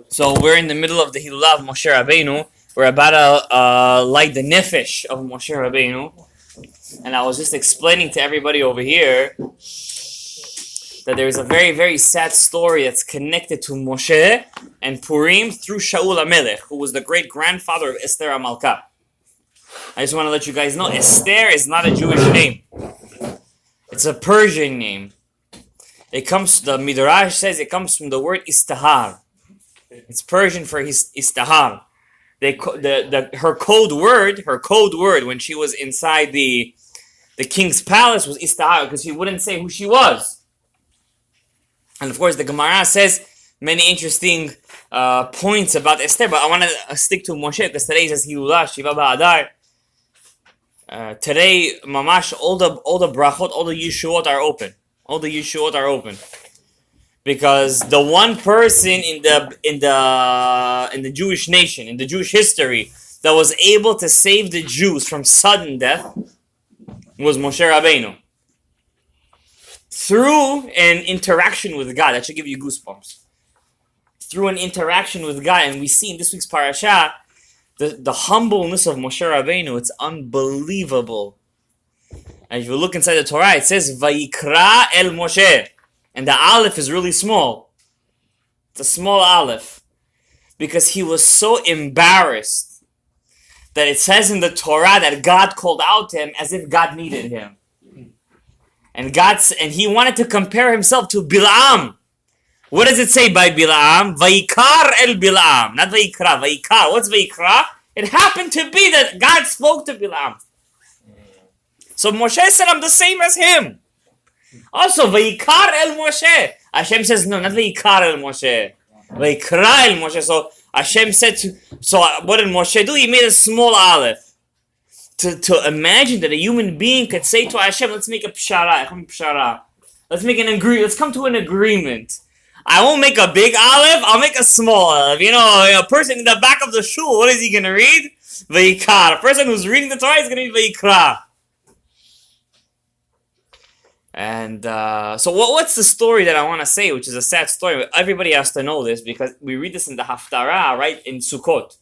So we're in the middle of the Helula of Moshe Rabbenu. We're about to light the nefesh of Moshe Rabbenu. And I was just explaining to everybody over here that there's a very, very sad story that's connected to Moshe and Purim through Shaul HaMelech, who was the great-grandfather of Esther HaMalka. I just want to let you guys know, Esther is not a Jewish name. It's a Persian name. The Midrash says it comes from the word istahar. It's Persian for istahar. Her code word when she was inside the king's palace was istahar, because she wouldn't say who she was. And of course, the Gemara says many interesting points about Esther, but I want to stick to Moshe because today says Hilula Shiva Ba'adar. Today, mamash, all the brachot, all the yeshuot are open. All the yeshuot are open because the one person in the Jewish nation, in the Jewish history, that was able to save the Jews from sudden death was Moshe Rabbenu. Through an interaction with God, that should give you goosebumps. Through an interaction with God, and we see in this week's parasha the humbleness of Moshe Rabbenu. It's unbelievable. And if you look inside the Torah, it says Vayikra el Moshe, and the aleph is really small. It's a small aleph because he was so embarrassed that it says in the Torah that God called out to him as if God needed him. And he wanted to compare himself to Bilam. What does it say by Bilam? Vayikar el Bilam. Not Vayikra. Vayikar. What's Vayikra? It happened to be that God spoke to Bilam. So Moshe said, I'm the same as him. Also, Vayikar el Moshe. Hashem says, no, not Vayikar el Moshe. Vayikra el Moshe. So Hashem said, so what did Moshe do? He made a small aleph. To imagine that a human being could say to Hashem, let's make a pshara. Let's make an agreement. Let's come to an agreement. I won't make a big aleph, I'll make a small aleph. You know, a person in the back of the shul, what is he going to read? Vayikar. A person who's reading the Torah is going to read Vayikra. And so what's the story that I want to say, which is a sad story? Everybody has to know this because we read this in the Haftarah, right, in Sukkot.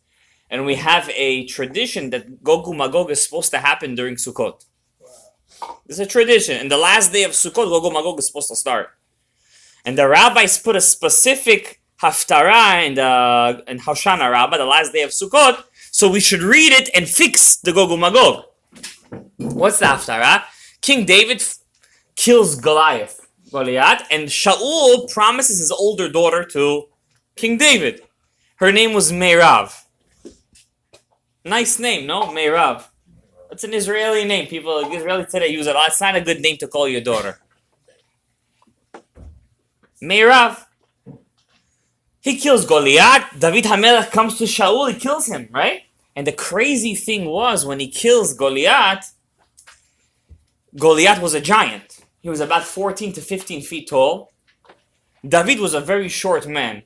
And we have a tradition that Gog Magog is supposed to happen during Sukkot. It's a tradition. And the last day of Sukkot, Gog Magog is supposed to start. And the rabbis put a specific Haftarah in Hoshana Rabbah, the last day of Sukkot, so we should read it and fix the Gog Magog. What's the Haftarah? King David kills Goliath, and Shaul promises his older daughter to King David. Her name was Meirav. Nice name, no? Meirav. It's an Israeli name. People, Israeli today use it. It's not a good name to call your daughter. Meirav. He kills Goliath. David HaMelech comes to Shaul. He kills him, right? And the crazy thing was, when he kills Goliath, Goliath was a giant. He was about 14 to 15 feet tall. David was a very short man.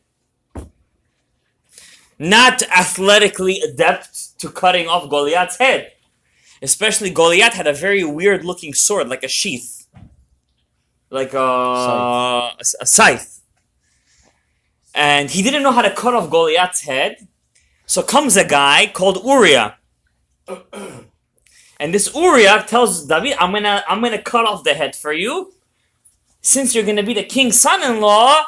Not athletically adept to cutting off Goliath's head. Especially Goliath had a very weird looking sword, like a sheath. Like a scythe. And he didn't know how to cut off Goliath's head. So comes a guy called Uriah. And this Uriah tells David, I'm gonna cut off the head for you. Since you're gonna be the king's son-in-law,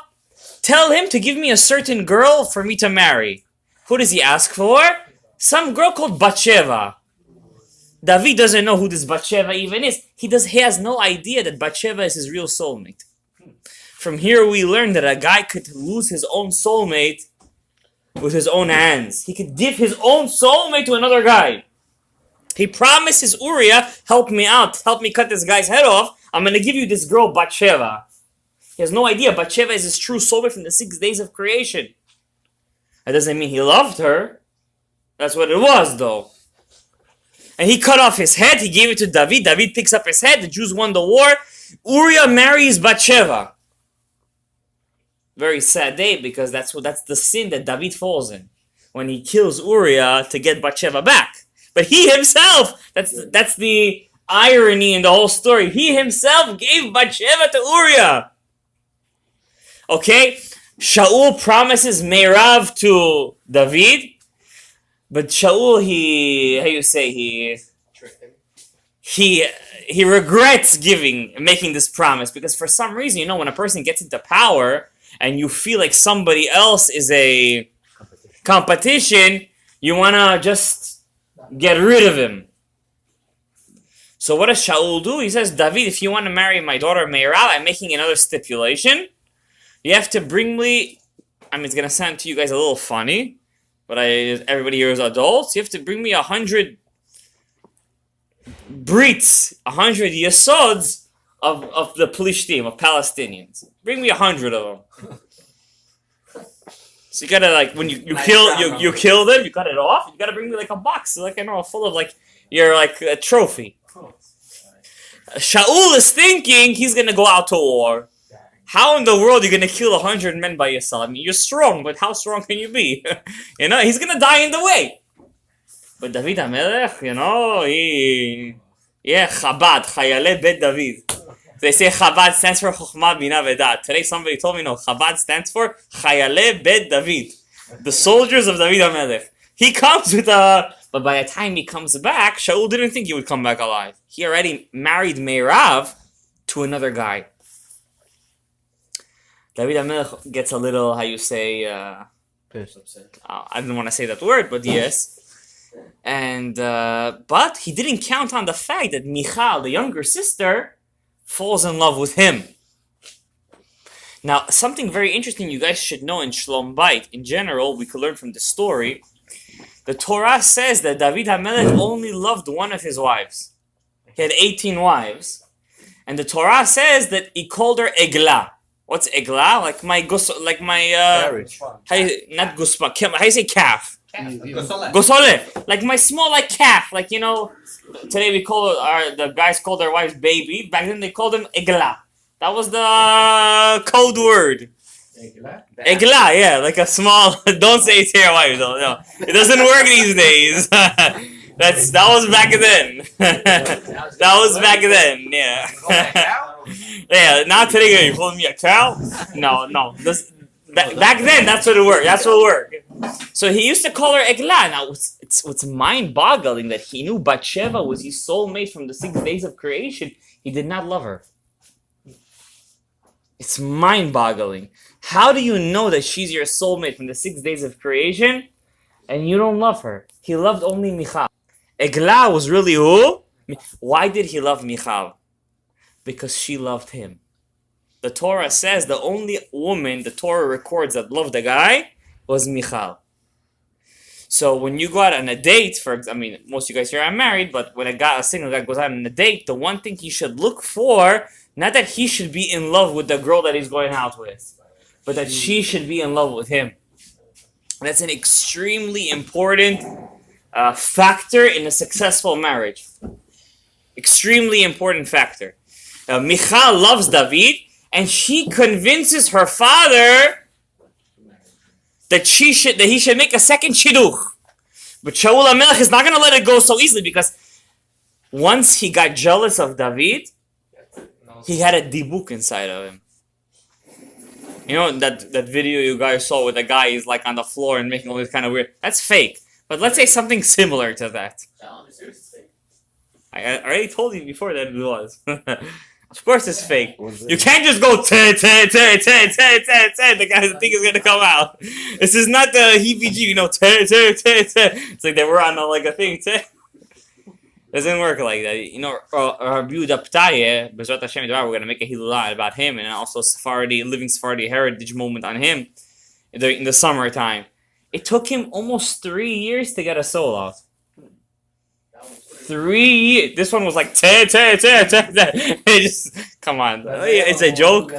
tell him to give me a certain girl for me to marry. Who does he ask for? Some girl called Bathsheba. David doesn't know who this Bathsheba even is. He has no idea that Bathsheba is his real soulmate. From here we learn that a guy could lose his own soulmate with his own hands. He could give his own soulmate to another guy. He promises Uriah, help me out, help me cut this guy's head off. I'm going to give you this girl Bathsheba. He has no idea Bathsheba is his true soulmate from the 6 days of creation. That doesn't mean he loved her. That's what it was, though. And he cut off his head. He gave it to David. David picks up his head. The Jews won the war. Uriah marries Bathsheba. Very sad day, because that's the sin that David falls in when he kills Uriah to get Bathsheba back. But he himself, that's the irony in the whole story. He himself gave Bathsheba to Uriah. Okay? Shaul promises Meirav to David, but Shaul, he regrets making this promise, because for some reason, when a person gets into power and you feel like somebody else is a competition, you want to just get rid of him. So what does Shaul do? He says, David, if you want to marry my daughter Meirav, I'm making another stipulation. You have to bring me, it's going to sound to you guys a little funny, but everybody here is adults. You have to bring me 100 brits, 100 yasods of the Plishtim, of Palestinians. Bring me 100 of them. So you gotta, when you kill them, you cut it off, you gotta bring me a box, full of your a trophy. Shaul is thinking he's gonna go out to war. How in the world are you gonna kill 100 men by yourself? You're strong, but how strong can you be? He's gonna die in the way. But David HaMelech, Chabad, Chayale Bet David. They say Chabad stands for Chokhmah Bina Vedat. Today somebody told me no, Chabad stands for Chayale Bet David, the soldiers of David HaMelech. He comes with but by the time he comes back, Shaul didn't think he would come back alive. He already married Meirav to another guy. David HaMelech gets a little, upset. I didn't want to say that word, but yes. And but he didn't count on the fact that Michal, the younger sister, falls in love with him. Now, something very interesting you guys should know in Shalom Bait, in general, we could learn from the story. The Torah says that David HaMelech only loved one of his wives. He had 18 wives. And the Torah says that he called her Eglah. What's Eglah? Marriage. Not guspa. How do you say calf? Gosole. Like my small calf. Today we call the guys call their wives baby. Back then they called them Eglah. That was the code word. Eglah, yeah, like a small. Don't say it's your wife though. No, it doesn't work these days. That was back then. That was back then. Yeah. Yeah. Not today. You calling me a cow? No. Back then, that's what it worked. That's what worked. So he used to call her Eglah. Now, what's mind-boggling that he knew Bathsheba was his soulmate from the 6 days of creation. He did not love her. It's mind-boggling. How do you know that she's your soulmate from the 6 days of creation and you don't love her? He loved only Michal. Eglah was really who? Why did he love Michal? Because she loved him. The Torah says the only woman the Torah records that loved a guy was Michal. So when you go out on a date, most of you guys here are married, but when a single guy goes out on a date, the one thing he should look for, not that he should be in love with the girl that he's going out with, but that she should be in love with him. That's an extremely important factor in a successful marriage. Extremely important factor. Michal loves David, and she convinces her father that he should make a second shidduch. But Shaul HaMelech is not going to let it go so easily, because once he got jealous of David, he had a dibuk inside of him. You know that video you guys saw with the guy is on the floor and making all this kind of weird. That's fake. But let's say something similar to that. I already told you before that it was. Of course it's fake. You can't just go te. The guy think is gonna come out. This is not the heebie-jeebie, te. It's like they were on a thing, te. Doesn't work like that. Rabbi Yehuda Ptaye, B'ezrat Hashem, we're going to make a Helula about him, and also living Sephardi heritage moment on him in the summertime. It took him almost 3 years to get a soul out. 3 years. This one was te. Just, come on. It's a joke.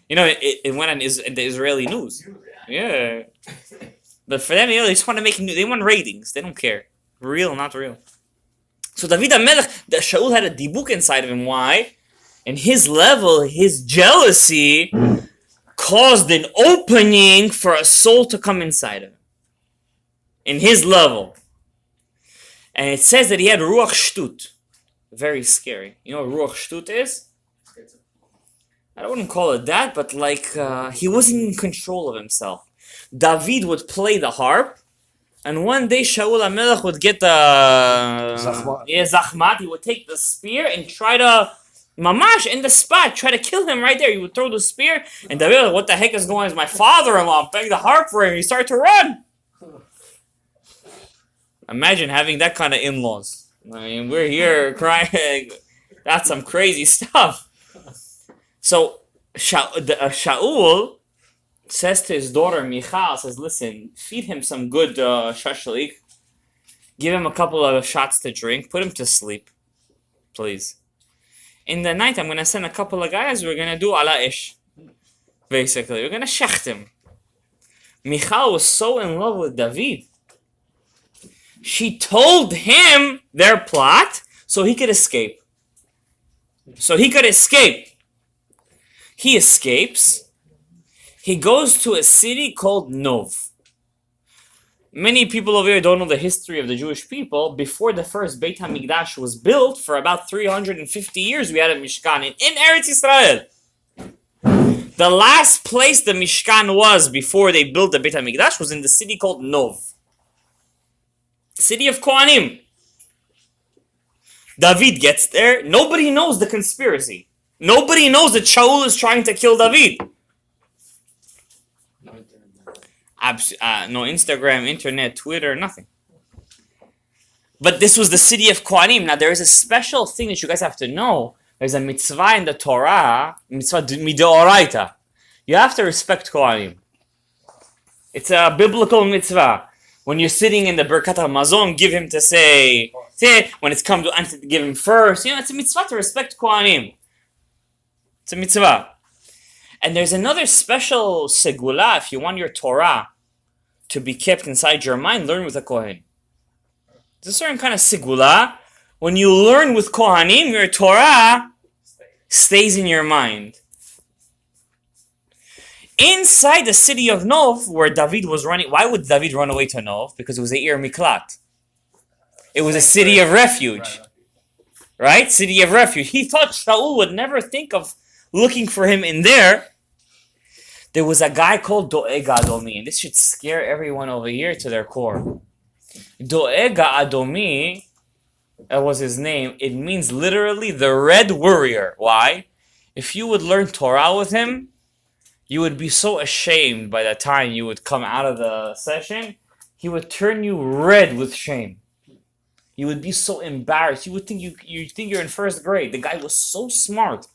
It went on the Israeli news. Yeah. But for them, they just want to make they want ratings. They don't care. Real, not real. So David HaMelech, Shaul had a dibuk inside of him. Why? And his level, his jealousy, caused an opening for a soul to come inside of him. In his level. And it says that he had Ruach Shtut. Very scary. You know what Ruach Shtut is? I wouldn't call it that, but like he wasn't in control of himself. David would play the harp, and one day Shaul HaMelech would get the Zachmat. He would take the spear and try to mamash in the spot, try to kill him right there. He would throw the spear, and David was like, what the heck is going on? It's my father-in-law. I'm playing the harp for him. He started to run. Imagine having that kind of in-laws. I mean, we're here crying. That's some crazy stuff. So Shaul says to his daughter Michal, says, listen, feed him some good shashlik, give him a couple of shots to drink, put him to sleep, please. In the night, I'm going to send a couple of guys, we're going to do ala ish. Basically, we're going to shecht him. Michal was so in love with David. She told him their plot so he could escape. He escapes. He goes to a city called Nov. Many people over here don't know the history of the Jewish people. Before the first Beit HaMikdash was built, for about 350 years, we had a Mishkan in Eretz Israel. The last place the Mishkan was before they built the Beit HaMikdash was in the city called Nov. City of Kohanim. David gets there. Nobody knows the conspiracy. Nobody knows that Shaul is trying to kill David. No Instagram, internet, Twitter, nothing. But this was the city of Kohanim. Now there is a special thing that you guys have to know. There's a mitzvah in the Torah, mitzvah midoraita. You have to respect Kohanim. It's a biblical mitzvah. When you're sitting in the Birkat HaMazon, give him to say, when it's come to answer, give him first. It's a mitzvah to respect Kohanim. It's a mitzvah. And there's another special segula. If you want your Torah to be kept inside your mind, learn with a Kohen. There's a certain kind of segula. When you learn with Kohanim, your Torah stays in your mind. Inside the city of Nov, where David was running, why would David run away to Nov? Because it was a Ir Miklat. It was a city of refuge. Right? City of refuge. He thought Shaul would never think of looking for him in there. There was a guy called Doeg Adomi, and this should scare everyone over here to their core. Doeg Adomi, that was his name. It means literally the red warrior. Why? If you would learn Torah with him, you would be so ashamed by the time you would come out of the session. He would turn you red with shame. You would be so embarrassed. You would think you're in first grade. The guy was so smart.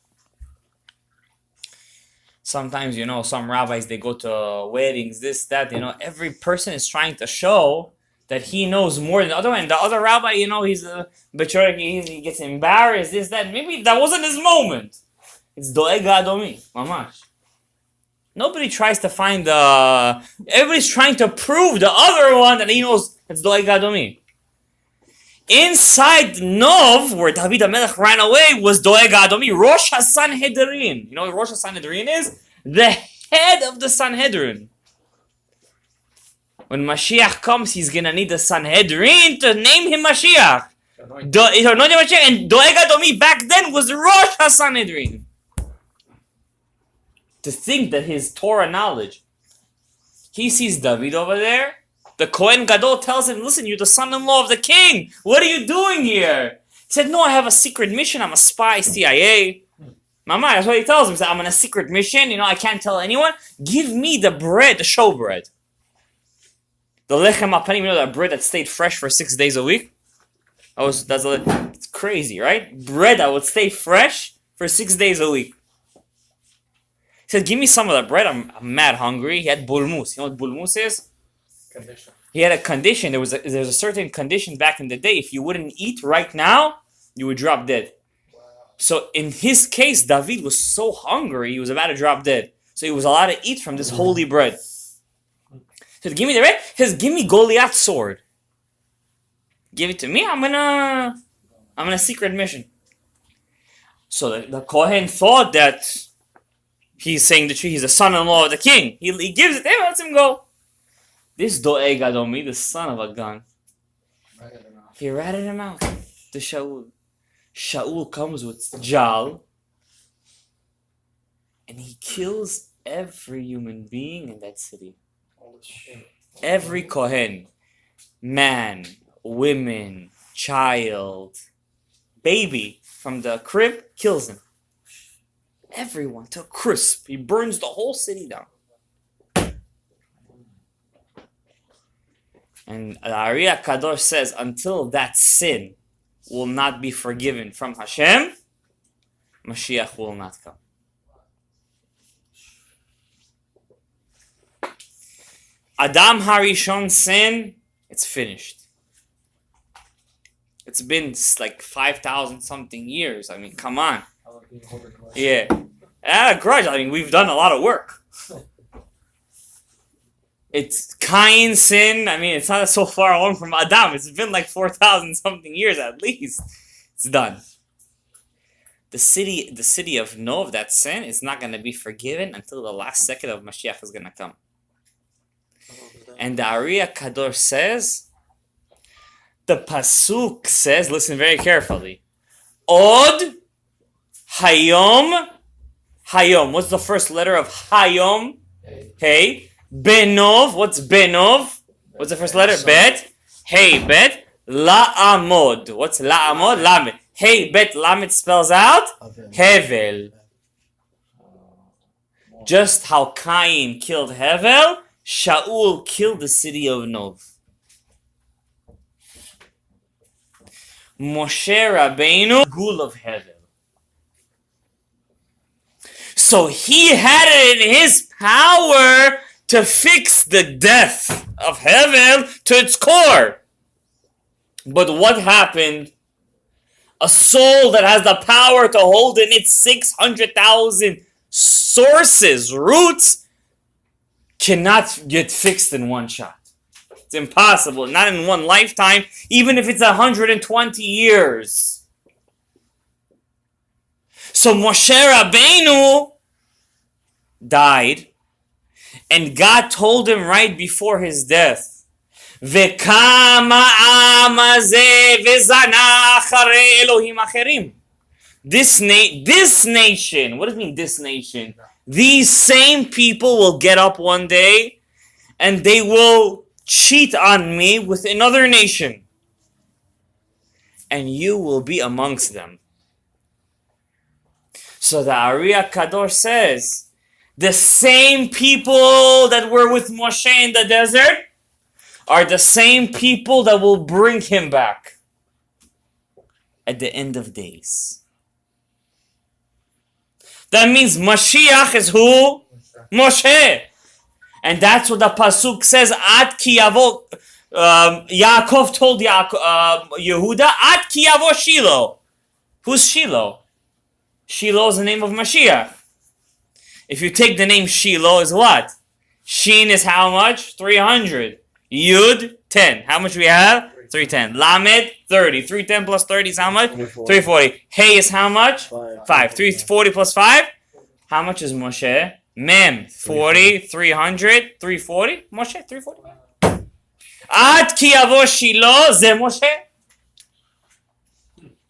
Sometimes, some rabbis, they go to weddings, this, that, every person is trying to show that he knows more than the other one. And the other rabbi, he's a bechorek, he gets embarrassed, this, that. Maybe that wasn't his moment. It's Doeg Adomi, mamash. Nobody tries to find everybody's trying to prove the other one that he knows it's Doeg Adomi. Inside Nov, where David HaMelech ran away, was Doeg Adomi, Rosh HaSanhedrin. You know what Rosh HaSanhedrin is? The head of the Sanhedrin. When Mashiach comes, he's going to need the Sanhedrin to name him Mashiach. And Doeg Adomi back then was Rosh HaSanhedrin. To think that his Torah knowledge, he sees David over there. The Kohen Gadol tells him, listen, you're the son-in-law of the king. What are you doing here? He said, no, I have a secret mission. I'm a spy, CIA. Mama, that's what he tells him. He said, I'm on a secret mission. I can't tell anyone. Give me the bread, the showbread. The lechem apanim, that bread that stayed fresh for 6 days a week. It's crazy, right? Bread that would stay fresh for 6 days a week. He said, give me some of that bread. I'm mad hungry. He had bulmus. You know what bulmus is? Condition. He had a condition. There's a certain condition back in the day. If you wouldn't eat right now, you would drop dead. Wow. So in his case, David was so hungry, he was about to drop dead. So he was allowed to eat from this holy bread. He said, give me the bread. He says, give me Goliath's sword. Give it to me. I'm on a secret mission. So the Kohen thought that he's saying the truth. He's the son-in-law of the king. He gives it. Hey, lets him go. This Doeg Adomi, the son of a gun, he ratted him out to Shaul. Shaul comes with Jal. And he kills every human being in that city. Every Kohen, man, women, child, baby from the crib, kills him. Everyone to a crisp. He burns the whole city down. And the Ari Kadosh says, until that sin will not be forgiven from Hashem, Mashiach will not come. Adam Harishon sin, it's finished. It's been like 5,000 something years. I mean, come on. Yeah. Grudge. I mean, we've done a lot of work. It's Cain's sin. I mean, it's not so far along from Adam. It's been like 4,000 something years at least. It's done. The city of Nov, that sin, is not going to be forgiven until the last second of Mashiach is going to come. And the Ari Kadosh says, the Pasuk says, listen very carefully, Od Hayom. Hayom. What's the first letter of Hayom? Hey. Benov. What's Benov? What's the first letter? Bet. Hey, Bet. La'amod. What's La'amod? Lamed. Hey, Bet. Lamed spells out Hevel. Just how Cain killed Hevel, Shaul killed the city of Nov. Moshe Rabbenu, Gul of Hevel. So he had it in his power to fix the death of Hevel to its core. But what happened? A soul that has the power to hold in its 600,000 sources, roots, cannot get fixed in one shot. It's impossible. Not in one lifetime, even if it's 120 years. So Moshe Rabbenu died, and God told him right before his death, V'kama amazeh v'zana acharei Elohim acherim. This nation, what does it mean, this nation? These same people will get up one day and they will cheat on me with another nation. And you will be amongst them. So the Ari Kadosh says, the same people that were with Moshe in the desert are the same people that will bring him back at the end of days. That means Mashiach is who? Moshe. And that's what the Pasuk says, Ad ki yavo, Yaakov told Yehuda, Ad ki yavo Shiloh. Who's Shiloh? Shiloh is the name of Mashiach. If you take the name Shiloh is what? Shin is how much? 300. Yud, 10. How much we have? 310. Lamed, 30. 310 plus 30 is how much? 340. Hey is how much? 5. 340 plus 5? How much is Moshe? Mem, 40, 300, 340. Moshe, 340. Ad ki yavo Shiloh, ze Moshe.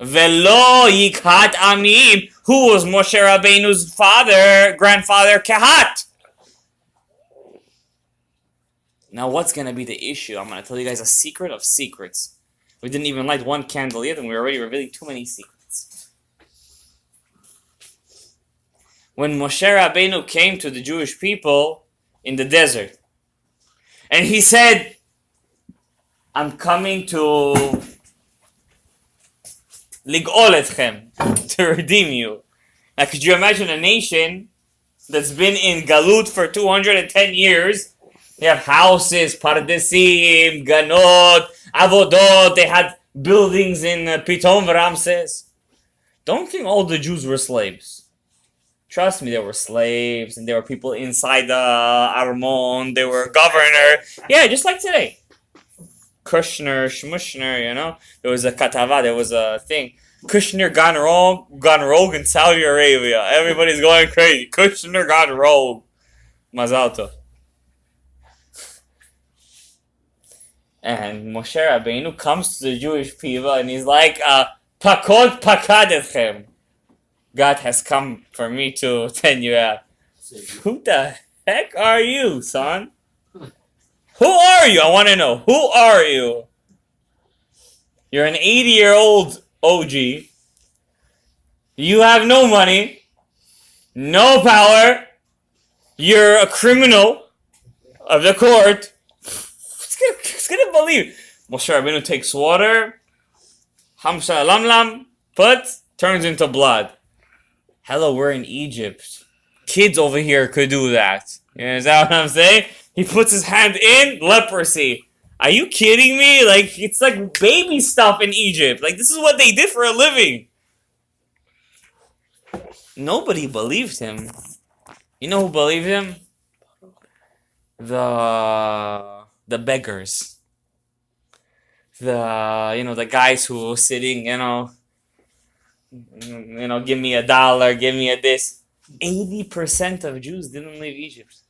Velo yikhat amim. Who was Moshe Rabbeinu's grandfather, Kehat? Now what's going to be the issue? I'm going to tell you guys a secret of secrets. We didn't even light one candle yet and we're already revealing too many secrets. When Moshe Rabbeinu came to the Jewish people in the desert, and he said, I'm coming to Lig'ol etchem, to redeem you. Now could you imagine a nation that's been in Galut for 210 years? They have houses, Pardesim, Ganot, Avodot, they had buildings in Pitom Ramses. Don't think all the Jews were slaves. Trust me, there were slaves, and there were people inside the Armon, they were governor. Yeah, just like today. Kushner, Shmushner, you know? There was a katava, there was a thing. Kushner gone rogue in Saudi Arabia. Everybody's going crazy. Kushner gone rogue. Mazal tov. And Moshe Rabbeinu comes to the Jewish people and he's like, Pakod pakad etchem. God has come for me to send you out. Who the heck are you, son? Who are you? I want to know. Who are you? You're an 80-year-old OG. You have no money, no power. You're a criminal of the court. Who's gonna believe? Moshe Rabbenu takes water, hamsha lamlam, turns into blood. Hello, we're in Egypt. Kids over here could do that. You understand what I'm saying? He puts his hand in, leprosy. Are you kidding me? Like, it's like baby stuff in Egypt. Like, this is what they did for a living. Nobody believed him. You know who believed him? The beggars. The guys who were sitting, give me $1, give me a this. 80% of Jews didn't leave Egypt.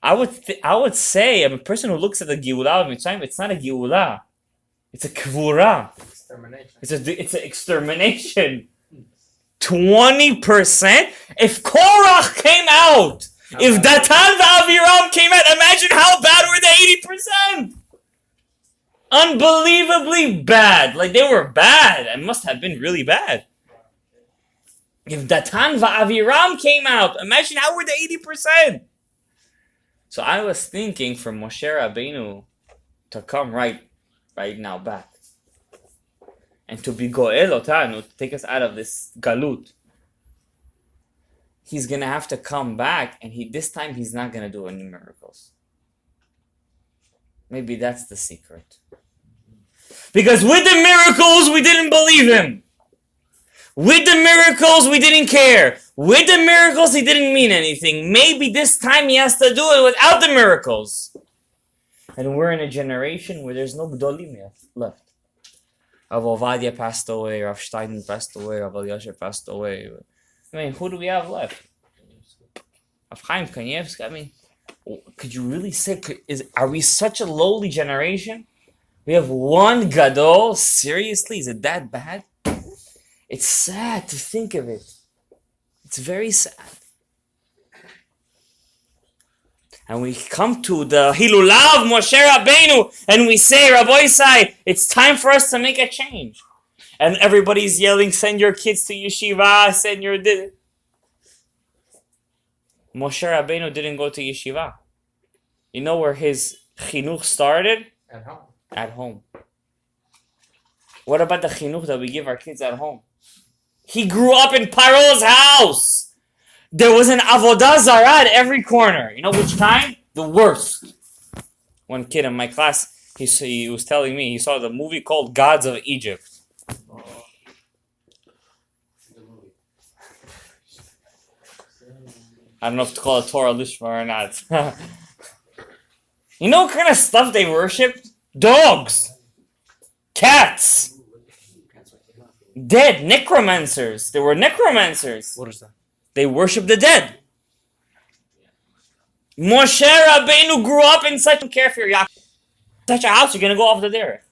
I would say a person who looks at the Geula of Mitzrayim, it's not a Geula. It's a Kvura. Extermination. It's an extermination. 20%? If Korach came out, if Datan Aviram came out, imagine how bad were the 80%? Unbelievably bad. Like, they were bad. It must have been really bad. If Datan Aviram came out, imagine how were the 80%? So I was thinking for Moshe Rabbenu to come right now back. And to be Goel Otanu, to take us out of this galut. He's going to have to come back, and this time he's not going to do any miracles. Maybe that's the secret. Because with the miracles, we didn't believe him. With the miracles, we didn't care. With the miracles, he didn't mean anything. Maybe this time he has to do it without the miracles. And we're in a generation where there's no Gdolim left. Rav Ovadia passed away, Rav Stein passed away, Rav Elyashiv passed away. I mean, who do we have left? Rav Chaim Kanievsky. I mean, could you really say, are we such a lowly generation? We have one Gadol? Seriously? Is it that bad? It's sad to think of it. It's very sad. And we come to the Helula of Moshe Rabbenu, and we say, Rabbi Isai, it's time for us to make a change. And everybody's yelling, send your kids to yeshiva, send your... Moshe Rabbenu didn't go to yeshiva. You know where his chinuch started? At home. At home. What about the chinuch that we give our kids at home? He grew up in Paro's house. There was an avodah zarah at every corner. You know which kind? The worst. One kid in my class, he was telling me he saw the movie called Gods of Egypt. I don't know if to call it Torah Lishma or not. You know what kind of stuff they worshipped? Dogs. Cats. Dead. Necromancers. They were necromancers. What is that? They worship the dead. Moshe Rabbenu grew up in such a such a house, you're going to go off the derech.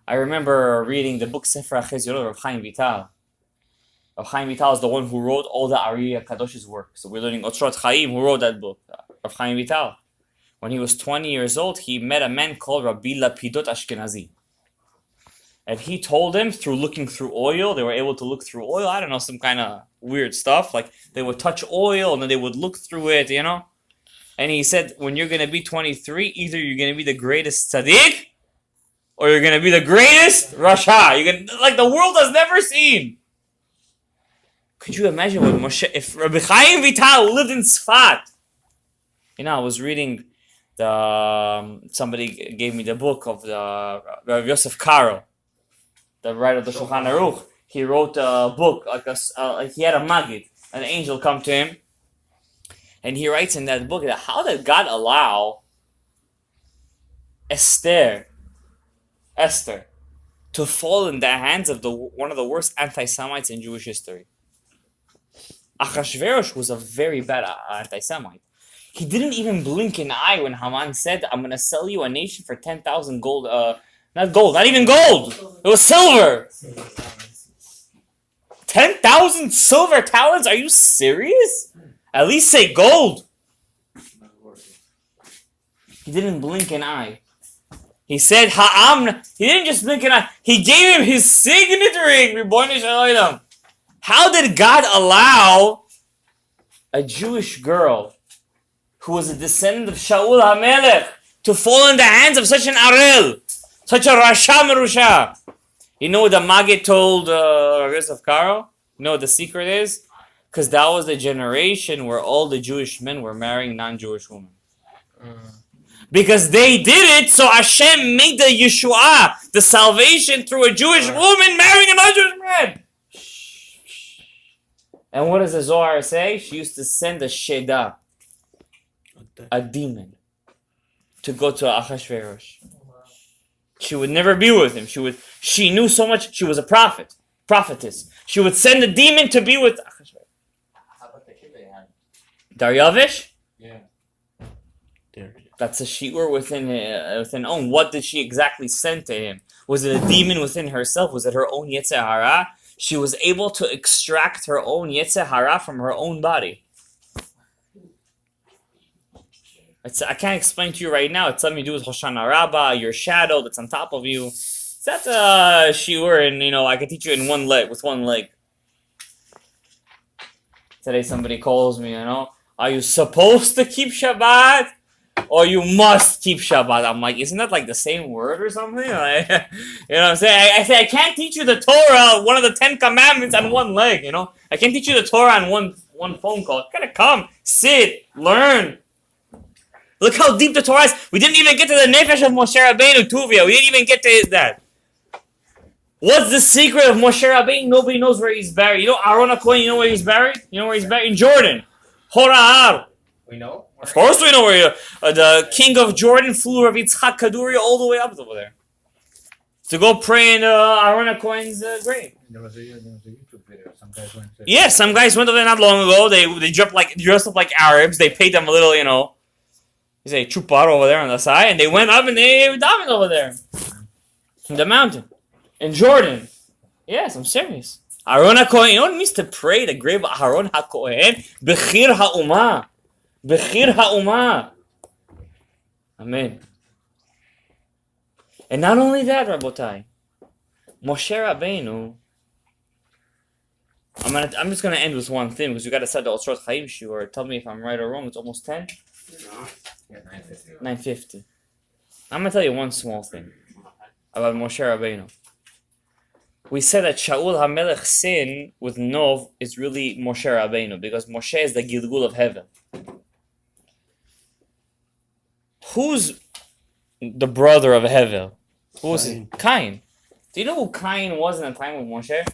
I remember reading the book Sefer HaChezionot of Chaim Vital. Chaim Vital is the one who wrote all the Ari Kadosh's work. So we're learning Otzrot Chaim, who wrote that book, of Chaim Vital. When he was 20 years old, he met a man called Rabbi Lapidot Ashkenazi. And he told him, through looking through oil, they were able to look through oil, I don't know, some kind of weird stuff, like they would touch oil and then they would look through it, And he said, when you're going to be 23, either you're going to be the greatest tzaddik, or you're going to be the greatest rasha. You're gonna, like the world has never seen. Could you imagine what Moshe, if Rabbi Chaim Vital lived in Tzfat? I was reading somebody gave me the book of the Rav Yosef Karo, the writer of the Shulchan Aruch. He wrote a book, like he had a Magid, an angel come to him, and he writes in that book that how did God allow Esther to fall in the hands of one of the worst anti-Semites in Jewish history. Achashverosh was a very bad anti-Semite. He didn't even blink an eye when Haman said, I'm going to sell you a nation for 10,000 gold, not even gold, it was silver. 10,000 silver talents? Are you serious? At least say gold. He didn't blink an eye. He said, Ha'am. He didn't just blink an eye. He gave him his signet ring. How did God allow a Jewish girl who was a descendant of Shaul HaMelech to fall in the hands of such an Arel, such a Rasha Merusha? You know what the Maggid told Yosef Karo? You know what the secret is? Because that was the generation where all the Jewish men were marrying non-Jewish women. Because they did it, so Hashem made the Yeshua, the salvation, through a Jewish woman marrying a non-Jewish man. And what does the Zohar say? She used to send a Sheda, a demon, to go to Achashverosh. She would never be with him. She knew so much. She was a prophetess. She would send a demon to be with Achashverosh. How about the kid they had? Daryavish? Yeah. That's a shiur within own. What did she exactly send to him? Was it a demon within herself? Was it her own Yetzer Hara? She was able to extract her own Yetzer Hara from her own body. I can't explain to you right now. It's something to do with Hoshana Rabbah, your shadow that's on top of you. That's a shiur, and I can teach you in with one leg. Today somebody calls me, are you supposed to keep Shabbat? Or you must keep Shabbat. I'm like, isn't that like the same word or something? Like, you know what I'm saying? I say, I can't teach you the Torah, one of the 10 commandments on one leg, I can't teach you the Torah on one phone call. You gotta come, sit, learn. Look how deep the Torah is. We didn't even get to the Nefesh of Moshe Rabbenu, Tuvia. We didn't even get to that. What's the secret of Moshe Rabbenu? Nobody knows where he's buried. Aaron HaKohen, you know where he's buried? You know where he's buried? In Jordan. Horahar. We know? Of course we know where the king of Jordan flew Rav Yitzchak Kaduri all the way up over there to go pray in Aaron HaKohen's grave. There was a YouTube video. Some guys went to... Yeah, some guys went over there not long ago. They dressed up like Arabs. They paid them a little, you say chupar over there on the side, and they went up and they davened over there. In the mountain. In Jordan. Yes, I'm serious. Aaron HaKohen, you know what it means to pray the grave of Aaron HaKohen? Bechir HaUmah. Bechir HaUmah. Amen. And not only that, Rabotai, Moshe Rabbenu, I'm just going to end with one thing, because we got to start the Otzrot Chaim shiur. Tell me if I'm right or wrong. It's almost 10? Yeah, 950. 950. I'm going to tell you one small thing about Moshe Rabbenu. We said that Shaul HaMelech's sin with Nov is really Moshe Rabbenu, because Moshe is the Gilgul of heaven. Who's the brother of Hevel? Who was it? Cain. Do you know who Cain was in the time of Moshe?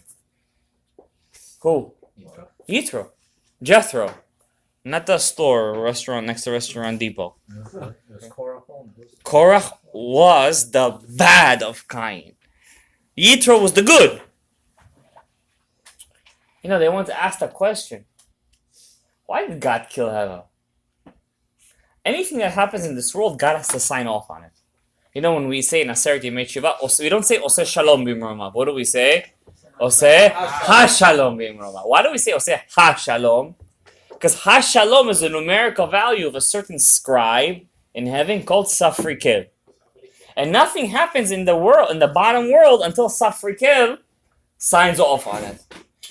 Who? Yitro. Jethro. Not the store or restaurant next to Restaurant Depot. Korach was the bad of Cain. Yitro was the good. They want to ask the question. Why did God kill Hevel? Anything that happens in this world, God has to sign off on it. When we say in Aseret Yemei Shiva, we don't say Oseh Shalom B'Mroma. What do we say? Oseh Ha-Shalom B'Mroma. Why do we say Oseh Ha-Shalom? Because Ha-Shalom is a numerical value of a certain scribe in heaven called Safrikel. And nothing happens in the world, in the bottom world, until Safrikel signs off on it.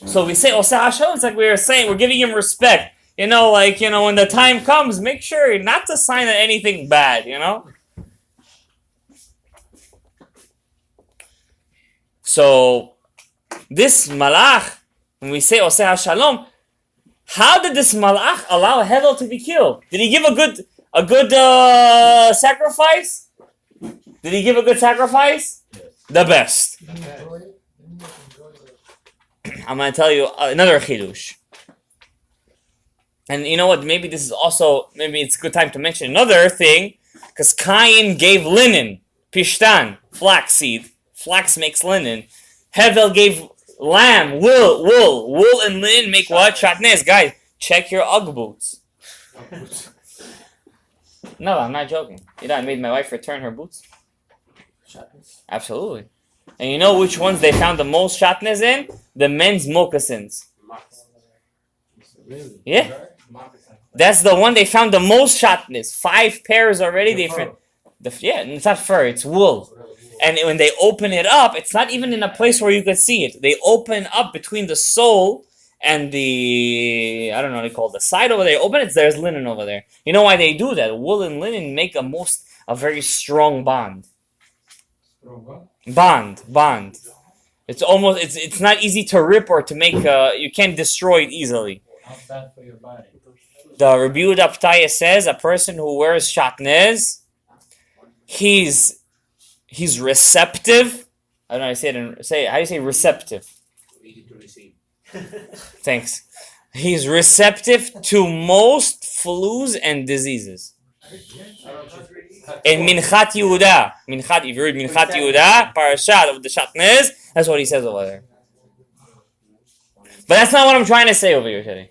So we say Oseh Ha-Shalom, it's like we were saying, we're giving him respect. When the time comes, make sure not to sign on anything bad, So, this malach, when we say Oseh HaShalom, how did this malach allow Hevel to be killed? Did he give a good sacrifice? Did he give a good sacrifice? Yes. The best. I'm going to tell you another chidush. And you know what? Maybe it's a good time to mention another thing, because Cain gave linen, pishtan, flaxseed. Flax makes linen. Hevel gave lamb, wool. Wool and linen make what? Shatnez. Guys, check your Ugg boots. No, I'm not joking. I made my wife return her boots. Absolutely. And you know which ones they found the most shatnez in? The men's moccasins. Really? Yeah. That's the one they found the most shatnez. 5 pairs already. They found. It's not fur, it's wool. And when they open it up, it's not even in a place where you could see it. They open up between the sole and the, I don't know what they call it, the side over there. Open it, there's linen over there. You know why they do that? Wool and linen make a very strong bond. Bond. It's almost, it's not easy to rip or to make, you can't destroy it easily. How bad for your body? The Rabbi Yehuda Ptaya says a person who wears shatnez, he's receptive. I don't know how to say it. How do you say receptive? Easy to receive. Thanks. He's receptive to most flus and diseases. In Minchat Yehuda, if you read Minchat Yehuda, parashat of the shatnez, that's what he says over there. But that's not what I'm trying to say over here today.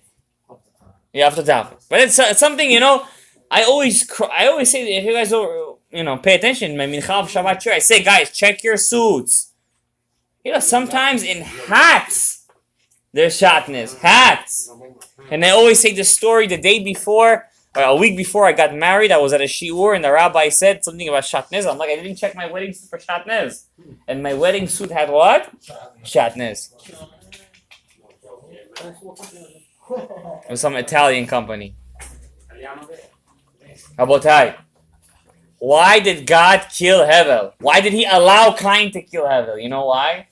Yeah, off the topic. But it's something, you know, I always say that if you guys don't, you know, pay attention, my mincha of Shabbat shir, I say, guys, check your suits. You know, sometimes in hats, there's shatnez. Hats. And I always say the story the day before, or a week before I got married, I was at a shiur and the rabbi said something about shatnez. I'm like, I didn't check my wedding suit for shatnez. And my wedding suit had what? Shatnez. It was some Italian company. Abotai. Why did God kill Hevel? Why did he allow Cain to kill Hevel? You know why?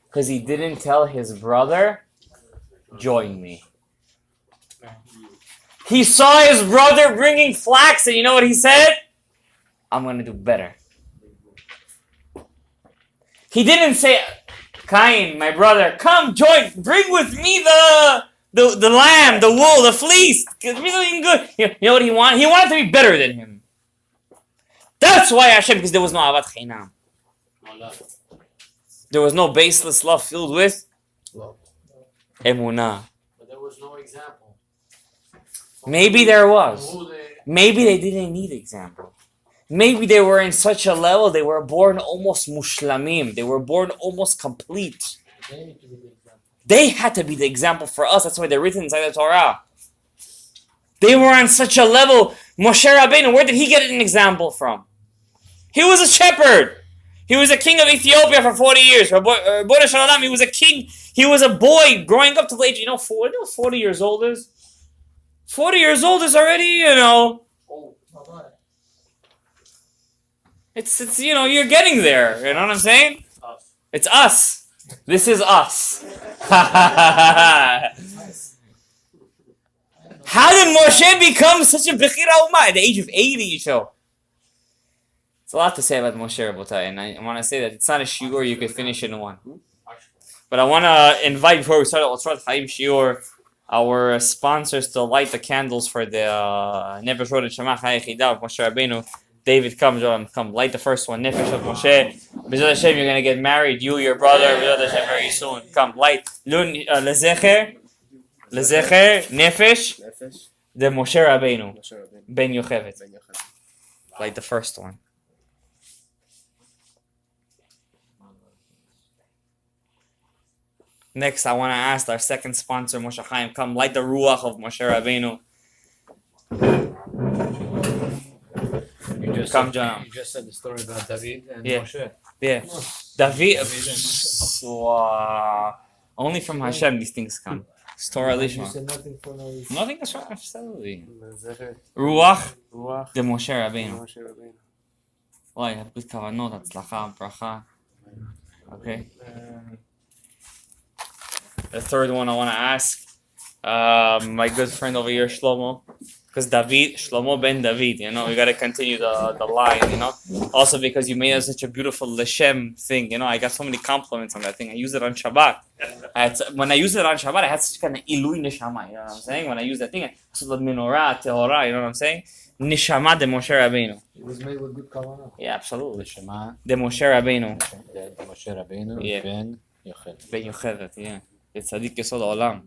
Because he didn't tell his brother, join me. He saw his brother bringing flax and you know what he said? I'm going to do better. He didn't say, Cain, my brother, come join, bring with me the lamb, the wool, the fleece. Give me something good. You know what he wanted? He wanted to be better than him. That's why Hashem, because there was no avat chinam. There was no baseless love filled with emunah. But there was no example. Maybe there was. Maybe they didn't need example. Maybe they were in such a level, they were born almost mushlamim. They were born almost complete. They had to be the example for us. That's why they're written inside the Torah. They were on such a level. Moshe Rabbenu, where did he get an example from? He was a shepherd. He was a king of Ethiopia for 40 years. R.Shalom, he was a king. He was a boy growing up to the age, 40 years old is? 40 years old is already, It's you're getting there. You know what I'm saying? It's us. This is us. How did Moshe become such a Bechira Ummah at the age of 80, It's a lot to say about Moshe Rabotai, and I want to say that it's not a shiur you could finish in one. But I want to invite, before we start Chaim Shiur, our sponsors to light the candles for the Nefesh Rod and Shema Chayei of Moshe Rabbenu. David, come light the first one. Nefesh of Moshe. B'ezrat Hashem, you're gonna get married. You, your brother. B'ezrat Hashem, very soon. Come light. Lezecher, Nefesh, the Moshe Rabbenu, Ben Yocheved. Light the first one. Next, I want to ask our second sponsor, Moshe Chaim, come light the Ruach of Moshe Rabbenu. You just said the story about David and Moshe. Yeah. David and Moshe. Wow. Only from Hashem these things come. It's Torah Lishma. You said nothing for no reason. Nothing is wrong. Absolutely. Ruach, the Moshe Rabbenu. Oh, you have good kavanot, hatzlacha, bracha. Okay. The third one I want to ask, my good friend over here, Shlomo, because Shlomo ben David, we got to continue the line, Also because you made such a beautiful Leshem thing, I got so many compliments on that thing. I used it on Shabbat. When I used it on Shabbat, I had such kind of ilui neshama, you know what I'm saying? When I used that thing, I said the menorah, tehorah, you know what I'm saying? Neshama de Moshe Rabbenu. It was made with good kavanah. Yeah, absolutely. Neshama de Moshe Rabbenu. De Moshe Rabbenu. Yeah. Ben Yocheved. Ben Yocheved, yeah. It's Tzaddik Yesod Olam.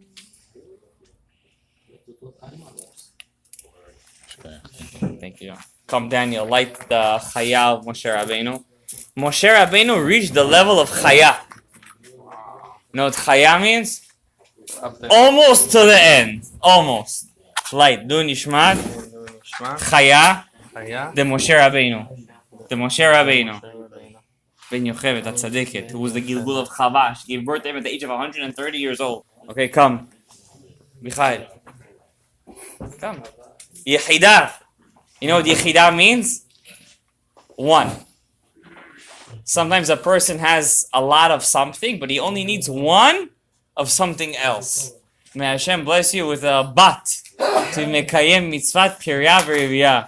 Thank you. Come, Daniel, light the Chaya of Moshe Rabbenu. Moshe Rabbenu reached the level of Chaya. You know what Chaya means? Up there. Almost to the end. Almost. Light. Du Nishmat. Nishma. Chaya. Chaya. The Moshe Rabbenu. The Moshe Rabbenu. Ben Yocheved, Tzaddiket, who was the Gilgul of Chava. She gave birth to him at the age of 130 years old. Okay, come. Michael. Come. Yechidah. You know what Yechidah means? One. Sometimes a person has a lot of something, but he only needs one of something else. May Hashem bless you with a bat to mekayem mitzvat pirya v'rivya.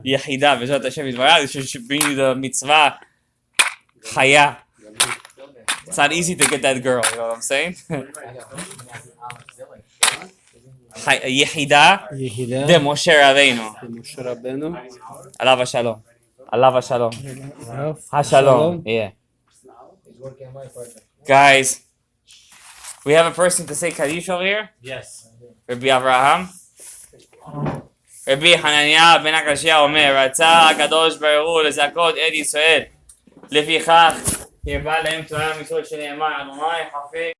Yechidah, B'ezrat Hashem Yitbarach, this should bring you the mitzvah chaya. It's not easy to get that girl, you know what I'm saying? Yechidah de Moshe Rabbenu. Moshe Rabbenu. Alav HaShalom. Alav HaShalom. HaShalom. Yeah. Guys, we have a person to say Kaddish over here? Yes. Rabbi Avraham. רבי חנניה בן הקשיא אומר, רצה הקדוש ברוך הוא לזכות את ישראל, לפיכך הרבה להם תורה מצוות שנאמר, אדוני חפץ